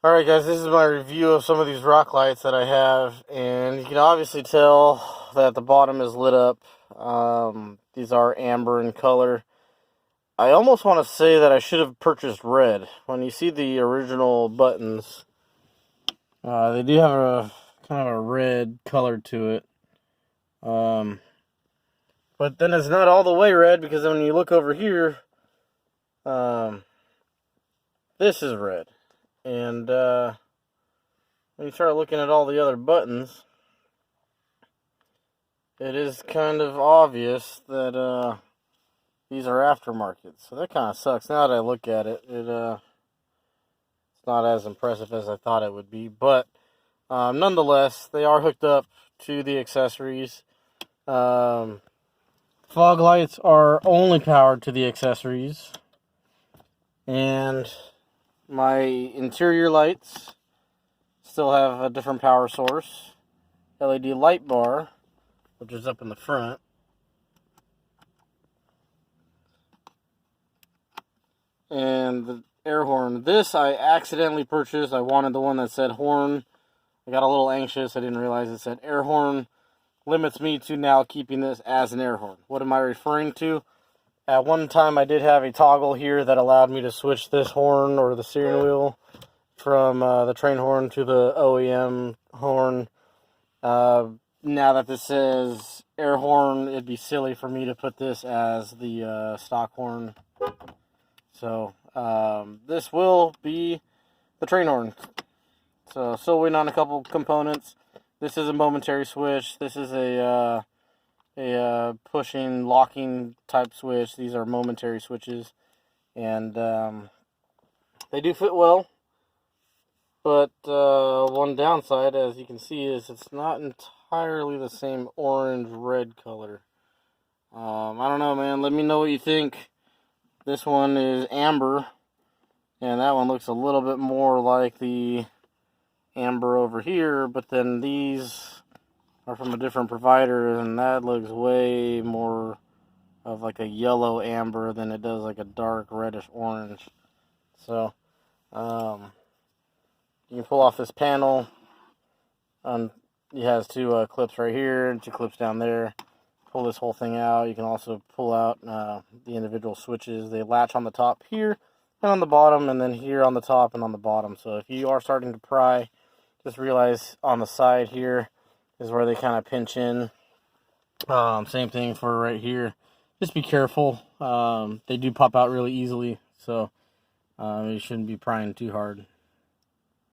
Alright guys, this is my review of some of these rock lights that I have, and you can obviously tell that the bottom is lit up. These are amber in color. I almost want to say that I should have purchased red. When you see the original buttons, they do have a kind of a red color to it. But then it's not all the way red, because when you look over here, this is red. And when you start looking at all the other buttons, it is kind of obvious that these are aftermarket. So that kind of sucks. Now that I look at it, it's not as impressive as I thought it would be. But nonetheless, they are hooked up to the accessories. Fog lights are only powered to the accessories. And my interior lights still have a different power source. LED light bar, which is up in the front. And the air horn. This I accidentally purchased. I wanted the one that said horn. I got a little anxious. I didn't realize it said air horn. Limits me to now keeping this as an air horn. What am I referring to? At one time I did have a toggle here that allowed me to switch this horn or the steering wheel from the train horn to the OEM horn. Now that this says air horn, it'd be silly for me to put this as the stock horn. So this will be the train horn. So still waiting on a couple components. This is a momentary switch. This is a pushing, locking type switch. These are momentary switches, and they do fit well. But one downside, as you can see, is it's not entirely the same orange-red color. I don't know, man. Let me know what you think. This one is amber, and that one looks a little bit more like the amber over here, but then these are from a different provider, and that looks way more of like a yellow amber than it does like a dark reddish orange. So, you can pull off this panel. It has two clips right here and two clips down there. Pull this whole thing out. You can also pull out the individual switches. They latch on the top here and on the bottom, and then here on the top and on the bottom. So if you are starting to pry, just realize on the side here is where they kind of pinch in. Same thing for right here. Just be careful. They do pop out really easily, so you shouldn't be prying too hard.